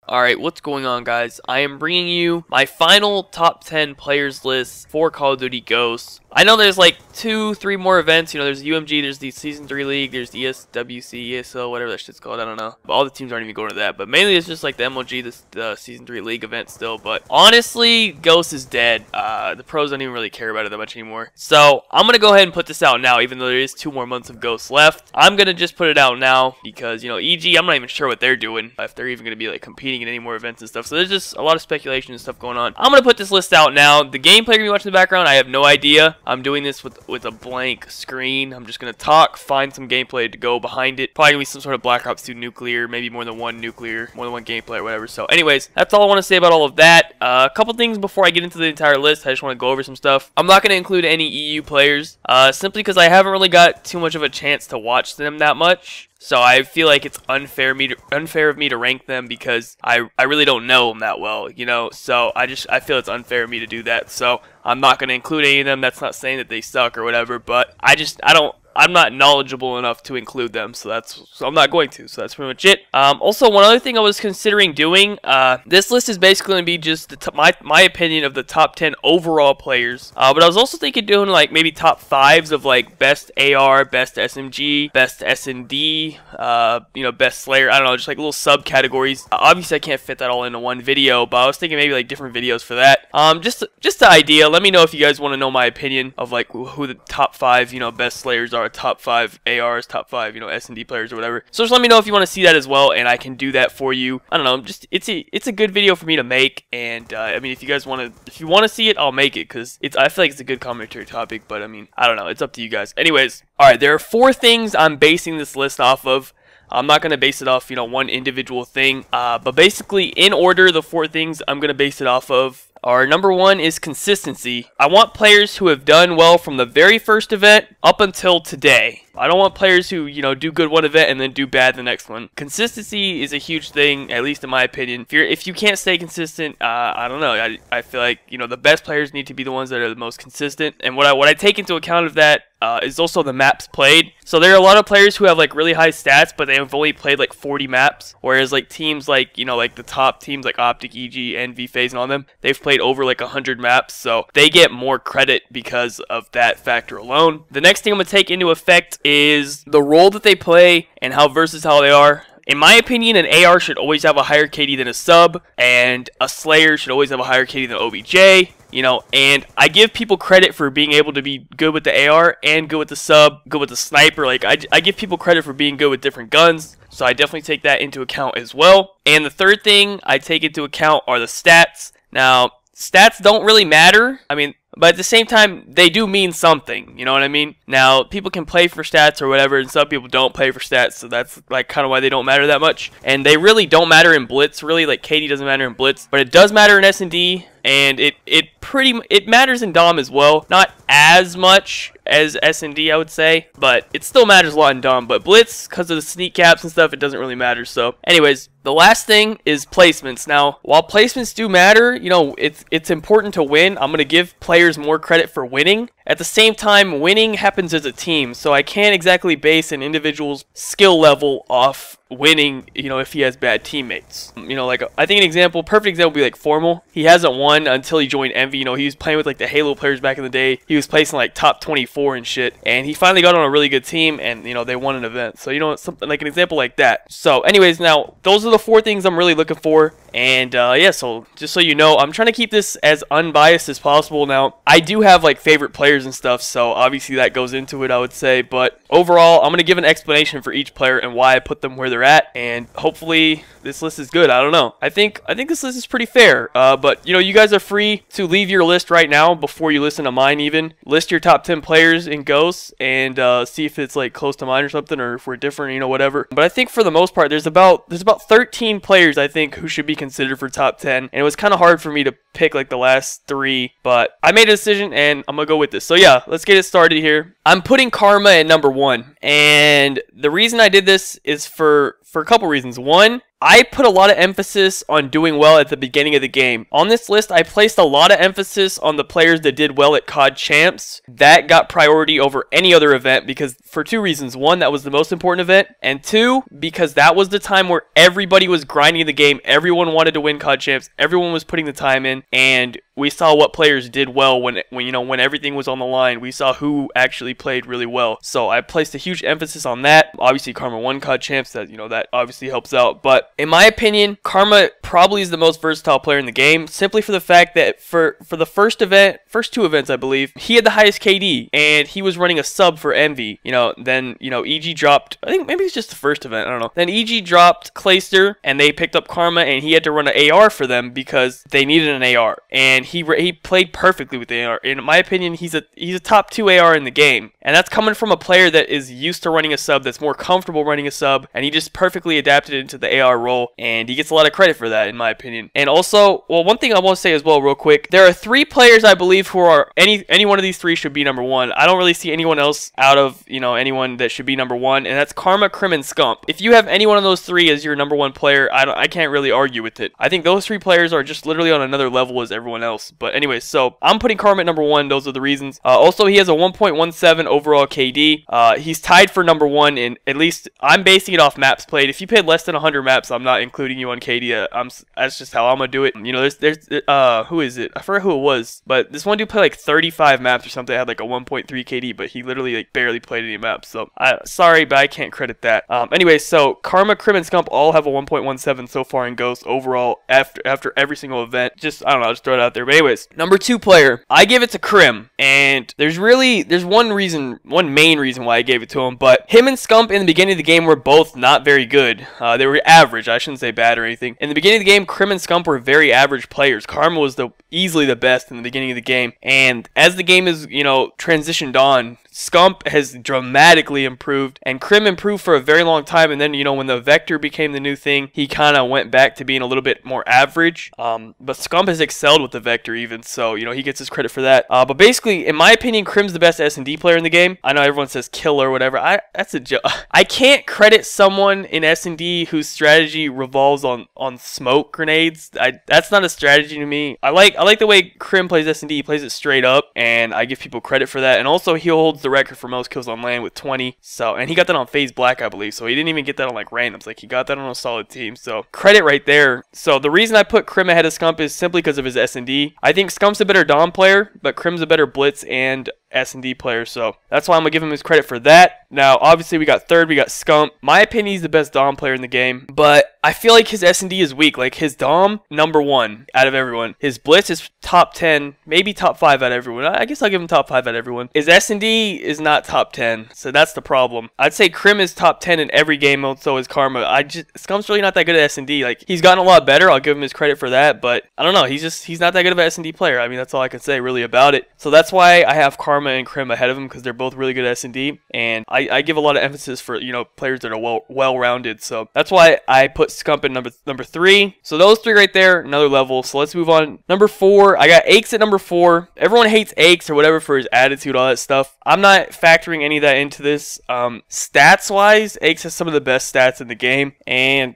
Alright, what's going on, guys? I am bringing you my final top 10 players list for Call of Duty Ghosts. I know there's like 2-3 more events. You know, there's UMG, there's the Season 3 League, there's the ESWC, ESL, whatever that shit's called, I don't know. But all the teams aren't even going to that. But mainly it's just like the MLG, the Season 3 League event still. But honestly, Ghosts is dead. The pros don't even really care about it that much anymore. So I'm going to go ahead and put this out now, even though there is 2 more months of Ghosts left. I'm going to just put it out now because, you know, EG, I'm not even sure what they're doing, if they're even going to be like competing in any more events and stuff. So there's just a lot of speculation and stuff going on. I'm going to put this list out now. The gameplay you're going to be watching in the background, I have no idea. I'm doing this with a blank screen. I'm just going to talk, find some gameplay to go behind it. Probably going to be some sort of Black Ops 2 nuclear, maybe more than one nuclear, more than one gameplay or whatever. So anyways, that's all I want to say about all of that. A couple things before I get into the entire list. I just want to go over some stuff. I'm not going to include any EU players, simply because I haven't really got too much of a chance to watch them that much. So I feel like it's unfair of me to rank them because I really don't know them that well, you know. So I feel it's unfair of me to do that. So I'm not going to include any of them. That's not saying that they suck or whatever, but I'm not knowledgeable enough to include them, so I'm not going to. So that's pretty much it. Also, one other thing I was considering doing, this list is basically going to be just my opinion of the top 10 overall players. But I was also thinking doing like maybe top 5s of like best AR, best SMG, best S&D, you know, best Slayer. I don't know, just like little subcategories. Obviously, I can't fit that all into one video, but I was thinking maybe like different videos for that. Just the idea. Let me know if you guys want to know my opinion of like who the top 5, you know, best Slayers are. Top 5 ARs, top 5, you know, S&D players or whatever. So just let me know if you want to see that as well, and I can do that for you. I don't know, just it's a good video for me to make, and I mean, if you want to see it, I'll make it because I feel like it's a good commentary topic. But I mean, I don't know, it's up to you guys. Anyways, all right, there are 4 things I'm basing this list off of. I'm not going to base it off, you know, one individual thing, but basically in order, the 4 things I'm going to base it off of are: number 1 is consistency. I want players who have done well from the very first event up until today. I don't want players who, you know, do good one event and then do bad the next one. Consistency is a huge thing, at least in my opinion. If you can't stay consistent, I don't know. I feel like, you know, the best players need to be the ones that are the most consistent. And what I take into account of that is also the maps played. So there are a lot of players who have like really high stats, but they have only played like 40 maps. Whereas like teams like, you know, like the top teams like Optic, EG, Envy, FaZe, and all them, they've played over like 100 maps. So they get more credit because of that factor alone. The next thing I'm going to take into effect is the role that they play and how versatile they are. In my opinion, an AR should always have a higher KD than a sub, and a Slayer should always have a higher KD than OBJ. You know, and I give people credit for being able to be good with the AR and good with the sub, good with the sniper. Like, I give people credit for being good with different guns, so I definitely take that into account as well. And the third thing I take into account are the stats. Now, stats don't really matter. I mean, but at the same time, they do mean something, you know what I mean? Now, people can play for stats or whatever, and some people don't play for stats, so that's like kind of why they don't matter that much. And they really don't matter in Blitz, really. Like, KD doesn't matter in Blitz, but it does matter in S&D, and it matters in Dom as well. Not as much as S&D, I would say, but it still matters a lot in Dom. But Blitz, because of the sneak caps and stuff, it doesn't really matter. So anyways, the last thing is placements. Now, while placements do matter, you know, it's important to win. I'm going to give players more credit for winning. At the same time, winning happens as a team, so I can't exactly base an individual's skill level off winning, you know, if he has bad teammates. You know, like, I think perfect example would be like Formal. He hasn't won until he joined Envy. You know, he was playing with like the Halo players back in the day. He was placing like top 24 and shit, and he finally got on a really good team, and, you know, they won an event. So, you know, something like an example like that. So anyways, now those are the 4 things I'm really looking for. And yeah, so just so you know, I'm trying to keep this as unbiased as possible. Now, I do have like favorite players and stuff, so obviously that goes into it, I would say. But overall, I'm going to give an explanation for each player and why I put them where they're at, and hopefully this list is good. I don't know. I think this list is pretty fair. But you know, you guys are free to leave your list right now before you listen to mine. Even list your top 10 players in Ghosts and see if it's like close to mine or something, or if we're different, you know, whatever. But I think for the most part, there's about 13 players I think who should be considered for top 10, and it was kind of hard for me to pick like the last 3, but I made a decision and I'm gonna go with this. So yeah, let's get it started here. I'm putting Karma at number 1, and the reason I did this is for for a couple reasons. One, I put a lot of emphasis on doing well at the beginning of the game. On this list, I placed a lot of emphasis on the players that did well at COD Champs. That got priority over any other event because for two reasons. One, that was the most important event, and two, because that was the time where everybody was grinding the game. Everyone wanted to win COD Champs. Everyone was putting the time in, and we saw what players did well when everything was on the line. We saw who actually played really well. So I placed a huge emphasis on that. Obviously, Karma won COD Champs. That obviously helps out. But in my opinion, Karma probably is the most versatile player in the game, simply for the fact that for the first two events, I believe, he had the highest KD, and he was running a sub for Envy. Then EG dropped, I think maybe it's just the first event, I don't know. Then EG dropped Clayster, and they picked up Karma, and he had to run an AR for them because they needed an AR. And he played perfectly with the AR. In my opinion, he's a top 2 AR in the game. And that's coming from a player that is used to running a sub, that's more comfortable running a sub, and he just perfectly adapted into the AR role, and he gets a lot of credit for that, in my opinion. And also, well, one thing I want to say as well, real quick, there are 3 players I believe who are, any one of these 3 should be number 1. I don't really see anyone else out of, anyone that should be number 1, and that's Karma, Crim, and Scump. If you have any one of those 3 as your number 1 player, I can't really argue with it. I think those 3 players are just literally on another level as everyone else. But anyways, so I'm putting Karma at number 1. Those are the reasons. Also, he has a 1.17 overall KD. He's tied for number 1 in, at least I'm basing it off maps played. If you played less than 100 maps, I'm not including you on KD. That's just how I'm gonna do it. There's who is it? I forgot who it was, but this one dude played like 35 maps or something. Had like a 1.3 KD, but he literally like barely played any maps. So sorry, but I can't credit that. Anyway, so Karma, Crim, and Scump all have a 1.17 so far in Ghost overall after every single event. I don't know, just throw it out there. But anyways, number 2 player, I give it to Crim, and there's one main reason why I gave it to him, but him and Scump in the beginning of the game were both not very good. They were average. I shouldn't say bad or anything. In the beginning of the game, Crim and Scump were very average players. Karma was easily the best in the beginning of the game, and as the game is transitioned on, Scump has dramatically improved, and Crim improved for a very long time, and then, when the Vector became the new thing, he kind of went back to being a little bit more average, but Scump has excelled with the Vector even, so, he gets his credit for that. But basically, in my opinion, Crim's the best S&D player in the game. I know everyone says kill or whatever. That's a joke. I can't credit someone in S&D whose strategy revolves on smoke grenades. That's not a strategy to me. I like the way Crim plays S&D. He plays it straight up, and I give people credit for that, and also he holds the record for most kills on land with 20. And he got that on FaZe Black, I believe. So he didn't even get that on like randoms. Like he got that on a solid team. So credit right there. So the reason I put Crim ahead of Scump is simply because of his S&D. I think Scump's a better Dom player, but Crim's a better Blitz and S&D player, so that's why I'm gonna give him his credit for that. Now, obviously, we got third, we got Scump. My opinion, he's the best Dom player in the game, but I feel like his S&D is weak. Like, his Dom, number 1 out of everyone. His Blitz is top 10, maybe top 5 out of everyone. I guess I'll give him top 5 out of everyone. His S&D is not top 10, so that's the problem. I'd say Crim is top 10 in every game mode, so is Karma. Scump's really not that good at S&D. Like, he's gotten a lot better, I'll give him his credit for that, but I don't know, he's not that good of an S&D player. I mean, that's all I can say really about it. So that's why I have Karma and Crim ahead of him, because they're both really good at S&D, and I give a lot of emphasis for, players that are well-rounded, so that's why I put Scump at number 3. So those 3 right there, another level. So let's move on. Number 4, I got Aches at number 4. Everyone hates Aches or whatever for his attitude, all that stuff. I'm not factoring any of that into this. Stats-wise, Aches has some of the best stats in the game, and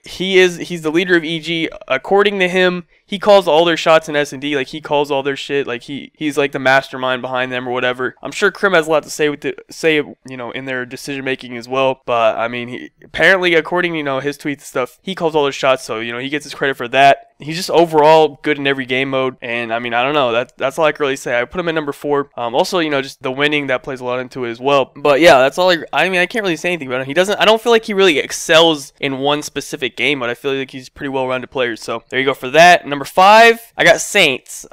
he's the leader of EG. According to him, he calls all their shots in S&D, like he calls all their shit, like he's like the mastermind behind them or whatever. I'm sure Crim has a lot to say in their decision making as well, but I mean, apparently according to his tweets and stuff, he calls all their shots, so he gets his credit for that. He's just overall good in every game mode, and I mean, I don't know, that's all I can really say. I put him at number 4. Also, just the winning, that plays a lot into it as well. But yeah, that's all I can't really say anything about him. I don't feel like he really excels in one specific game, but I feel like he's a pretty well-rounded player, so there you go for that. Number 5, I got Saints.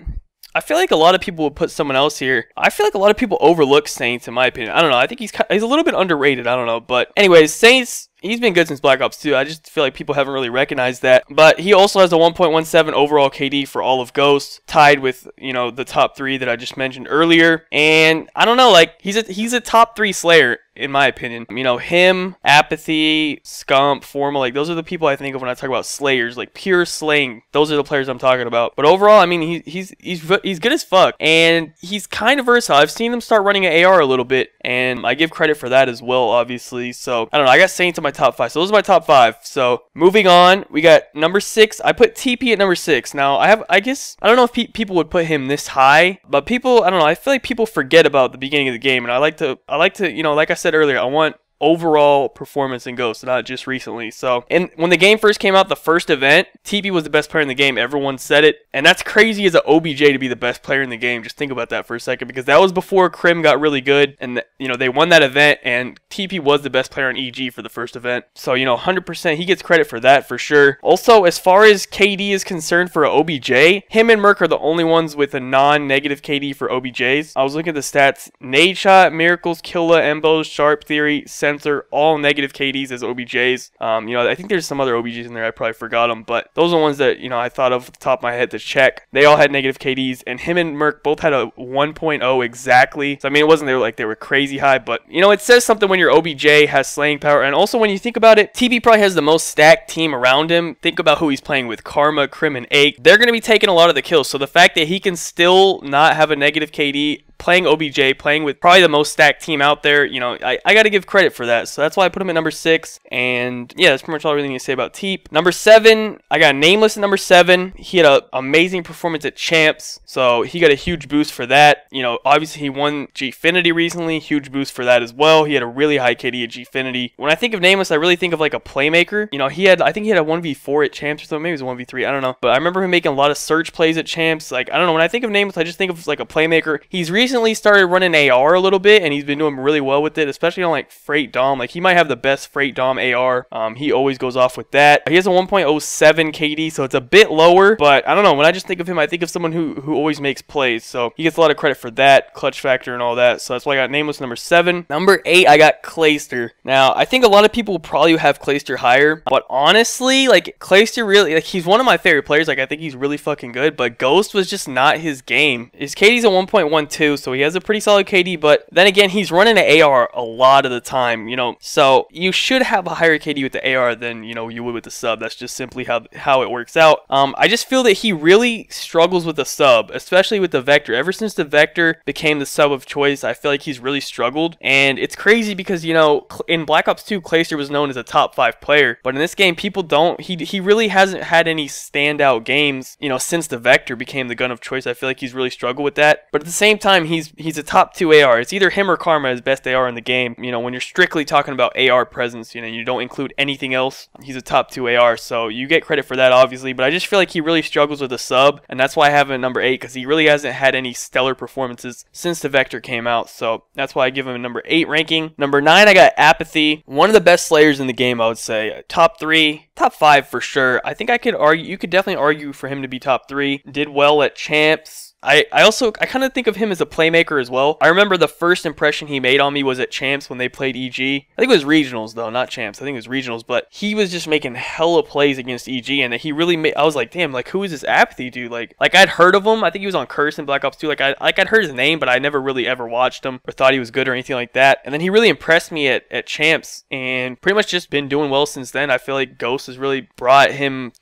I feel like a lot of people would put someone else here. I feel like a lot of people overlook Saints, in my opinion. I don't know. I think he's a little bit underrated. I don't know. But anyways, Saints, he's been good since Black Ops 2. I just feel like people haven't really recognized that. But he also has a 1.17 overall KD for all of Ghosts, tied with, the top 3 that I just mentioned earlier. And I don't know, like, he's a top 3 Slayer, in my opinion. Him, Apathy, Scump, Formal, like, those are the people I think of when I talk about Slayers, like, pure slaying. Those are the players I'm talking about. But overall, I mean, he's good as fuck, and he's kind of versatile. I've seen him start running an AR a little bit, and I give credit for that as well, obviously. So, I don't know, I got Saints on my top 5. So those are my top 5. So moving on, we got number 6. I put TP at number 6. Now I guess I don't know if people would put him this high, but people, I don't know, I feel like people forget about the beginning of the game, and I like to, you know, like I said earlier, I want overall performance in Ghost, not just recently. So, and when the game first came out, the first event, TP was the best player in the game. Everyone said it, and that's crazy as an OBJ to be the best player in the game. Just think about that for a second, because that was before Crim got really good, and you know, they won that event, and TP was the best player on EG for the first event. So, you know, 100% he gets credit for that for sure. Also, as far as KD is concerned for an OBJ, him and Merc are the only ones with a non-negative KD for OBJs. I was looking at the stats: Nadeshot, Miracles, Killa, Embos, Sharp Theory, Sensor, all negative KDs as OBJs. You know, I think there's some other OBJs in there, I probably forgot them, but those are the ones that, you know, I thought of the top of my head to check. They all had negative KDs, and him and Merc both had a 1.0 exactly. So I mean, it wasn't like they were crazy high, but you know, it says something when your OBJ has slaying power. And also, when you think about it, TP probably has the most stacked team around him. Think about who he's playing with: Karma, Crim, and Ake. They're going to be taking a lot of the kills, so the fact that he can still not have a negative KD playing OBJ, playing with probably the most stacked team out there, you know, I got to give credit for that. So that's why I put him at number 6. And yeah, that's pretty much all I really need to say about Teep. Number 7, I got Nameless at number 7. He had an amazing performance at Champs, so he got a huge boost for that. You know, obviously he won Gfinity recently, huge boost for that as well. He had a really high KD at Gfinity. When I think of Nameless, I really think of like a playmaker. You know, I think he had a 1v4 at Champs or something. Maybe it was a 1v3, I don't know. But I remember him making a lot of surge plays at Champs. Like, I don't know, when I think of Nameless, I just think of like a playmaker. He's recently started running AR a little bit, and he's been doing really well with it, especially on like Freight Dom. Like, he might have the best Freight Dom AR. He always goes off with that. He has a 1.07 KD, so it's a bit lower, but I don't know, when I just think of him, I think of someone who always makes plays, so he gets a lot of credit for that, clutch factor and all that. So that's why I got Nameless number 7. Number 8, I got Clayster. Now, I think a lot of people will probably have Clayster higher, but honestly, like, Clayster really, like, he's one of my favorite players. Like, I think he's really fucking good, but Ghost was just not his game. His KD's a 1.12, so he has a pretty solid KD, but then again, he's running an AR a lot of the time, you know, so you should have a higher KD with the AR than, you know, you would with the sub. That's just simply how it works out. I just feel that he really struggles with the sub, especially with the Vector. Ever since the Vector became the sub of choice, I feel like he's really struggled, and it's crazy because, you know, in Black Ops 2, Clayster was known as a top 5 player, but in this game, people don't, he really hasn't had any standout games, you know, since the Vector became the gun of choice. I feel like he's really struggled with that, but at the same time, he's a top 2 AR. It's either him or Karma as best AR in the game. You know, when you're strictly talking about AR presence, you know, you don't include anything else, he's a top 2 AR, so you get credit for that, obviously, but I just feel like he really struggles with the sub, and that's why I have him at number 8, because he really hasn't had any stellar performances since the Vector came out, so that's why I give him a number 8 ranking. Number 9, I got Apathy, one of the best slayers in the game, I would say. Top 3, top 5 for sure. I think I could argue, you could definitely argue for him to be top 3. Did well at Champs. I kind of think of him as a playmaker as well. I remember the first impression he made on me was at Champs when they played EG. I think it was Regionals though, not Champs. I think it was Regionals, but he was just making hella plays against EG, and he really made, I was like, damn, like, who is this Apathy dude? Like I'd heard of him. I think he was on Curse in Black Ops 2. I'd heard his name, but I never really ever watched him or thought he was good or anything like that. And then he really impressed me at Champs, and pretty much just been doing well since then. I feel like Ghost has really brought him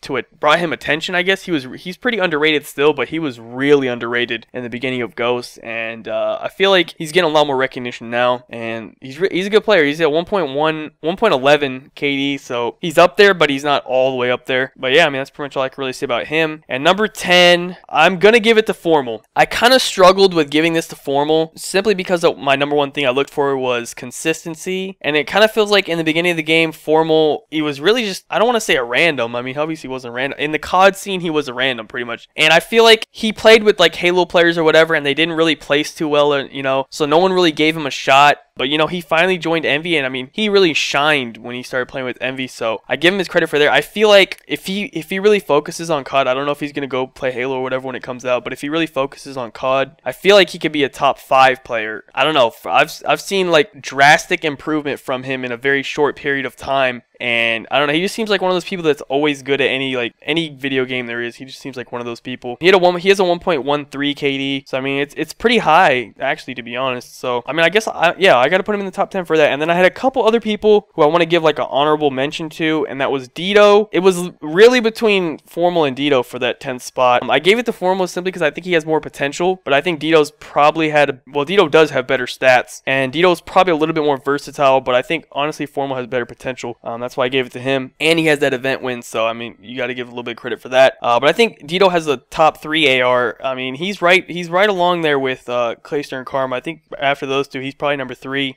attention, I guess. He's pretty underrated still, but he was really underrated in the beginning of Ghost, and I feel like he's getting a lot more recognition now, and he's a good player. He's at 1.11 KD, so he's up there, but he's not all the way up there. But yeah, I mean, that's pretty much all I can really say about him. And number 10, I'm gonna give it to Formal. I kind of struggled with giving this to Formal simply because my number 1 thing I looked for was consistency, and it kind of feels like in the beginning of the game, Formal, he was really just, I don't want to say a random. I mean, obviously he wasn't random. In the COD scene, he was a random pretty much, and I feel like he played with like Halo players or whatever, and they didn't really place too well, you know, so no one really gave him a shot. But, you know, he finally joined Envy, and I mean, he really shined when he started playing with Envy, so I give him his credit for there. I feel like if he really focuses on COD, I don't know if he's going to go play Halo or whatever when it comes out, but if he really focuses on COD, I feel like he could be a top 5 player. I don't know. I've seen, like, drastic improvement from him in a very short period of time, and I don't know, he just seems like one of those people that's always good at any video game there is. He just seems like one of those people. He has a 1.13 KD, so I mean, it's pretty high, actually, to be honest. So, I mean, I guess, yeah, I got to put him in the top 10 for that. And then I had a couple other people who I want to give like an honorable mention to, and that was Dito. It was really between Formal and Dito for that 10th spot. I gave it to Formal simply because I think he has more potential, but I think Dito's probably well, Dito does have better stats, and Dito's probably a little bit more versatile, but I think honestly Formal has better potential. That's why I gave it to him, and he has that event win, so I mean, you got to give a little bit of credit for that. But I think Dito has the top 3 AR. I mean, he's right along there with Clayster and Karma. I think after those two, he's probably number 3.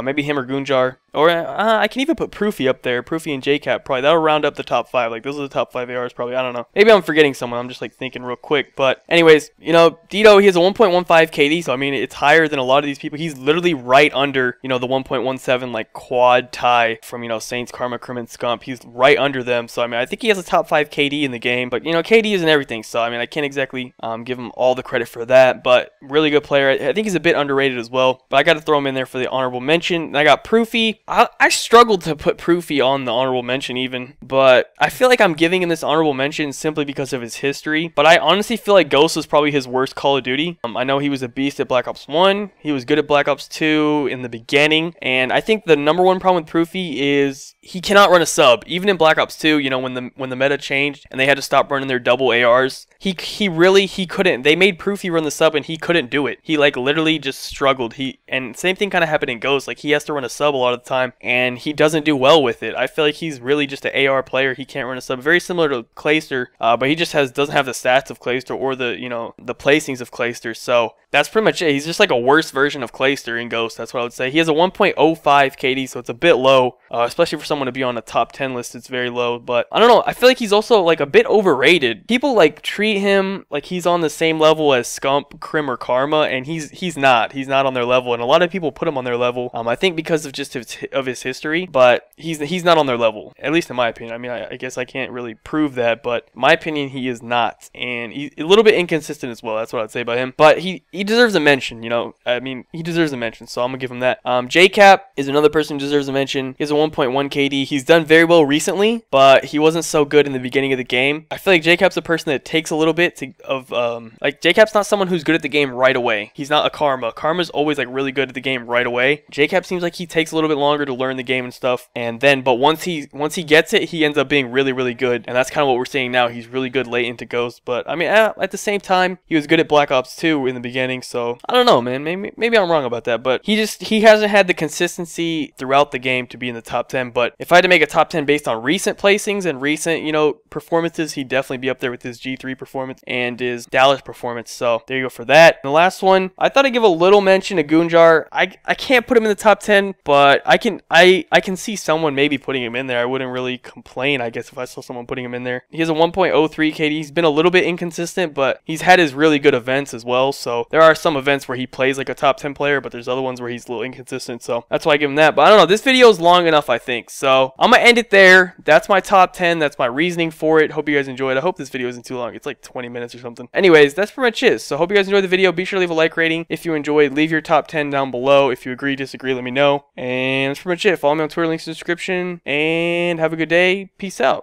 Maybe him or Goonjar. Or I can even put Proofy up there. Proofy and JCap probably. That'll round up the top 5. Like, those are the top 5 ARs probably. I don't know. Maybe I'm forgetting someone. I'm just like thinking real quick. But anyways, you know, Dito, he has a 1.15 KD. So, I mean, it's higher than a lot of these people. He's literally right under, you know, the 1.17 like quad tie from, you know, Saints, Karma, Crim, and Scump. He's right under them. So, I mean, I think he has a top 5 KD in the game. But, you know, KD isn't everything. So, I mean, I can't exactly give him all the credit for that. But really good player. I think he's a bit underrated as well. But I got to throw him in there for the honorable mention. And I got Proofy. I struggled to put Proofy on the honorable mention even, but I feel like I'm giving him this honorable mention simply because of his history. But I honestly feel like Ghost was probably his worst Call of Duty. I know he was a beast at Black Ops 1. He was good at Black Ops 2 in the beginning. And I think the number one problem with Proofy is he cannot run a sub. Even in Black Ops 2, you know, when the meta changed and they had to stop running their double ARs, he really couldn't. They made Proofy run the sub and he couldn't do it. He like literally just struggled. And same thing kind of happened in Ghost. Like, he has to run a sub a lot of the time and he doesn't do well with it. I feel like he's really just an AR player. He can't run a sub. Very similar to Clayster, but he just doesn't have the stats of Clayster or the, you know, the placings of Clayster. So that's pretty much it. He's just like a worse version of Clayster in Ghost. That's what I would say. He has a 1.05 KD, so it's a bit low, especially for someone to be on a top 10 list. It's very low, but I don't know. I feel like he's also like a bit overrated. People like treat him like he's on the same level as Scump, Crim, or Karma, and he's not. He's not on their level, and a lot of people put him on their level. I think because of just his history, but he's not on their level, at least in my opinion. I mean, I guess I can't really prove that, but in my opinion, he is not, and he's a little bit inconsistent as well. That's what I'd say about him, but he deserves a mention, you know. I mean, he deserves a mention, so I'm gonna give him that. JCap is another person who deserves a mention. He has a 1.1 KD. He's done very well recently, but he wasn't so good in the beginning of the game. I feel like JCap's a person that takes a little bit like, JCap's not someone who's good at the game right away. He's not a Karma. Karma's always like really good at the game right away. JCap seems like he takes a little bit longer to learn the game and stuff, and then but once he gets it, he ends up being really, really good, and that's kind of what we're seeing now. He's really good late into Ghost, but I mean, at the same time, he was good at Black Ops 2 in the beginning, so I don't know, man. Maybe I'm wrong about that, but he hasn't had the consistency throughout the game to be in the top 10. But if I had to make a top 10 based on recent placings and recent, you know, performances, he'd definitely be up there with his G3 performance and his Dallas performance. So there you go for that. And the last one, I thought I'd give a little mention to Goonjar. I can't put him in the top 10, but I can see someone maybe putting him in there. I wouldn't really complain, I guess, if I saw someone putting him in there. He has a 1.03 KD. He's been a little bit inconsistent, but he's had his really good events as well. So there are some events where he plays like a top 10 player, but there's other ones where he's a little inconsistent. So that's why I give him that. But I don't know. This video is long enough, I think. So I'm going to end it there. That's my top 10. That's my reasoning for it. Hope you guys enjoyed. I hope this video isn't too long. It's like 20 minutes or something. Anyways, that's pretty much it. So hope you guys enjoyed the video. Be sure to leave a like rating if you enjoyed. Leave your top 10 down below. If you agree, disagree, let me know. And that's pretty much it. Follow me on Twitter, links in the description. And have a good day. Peace out.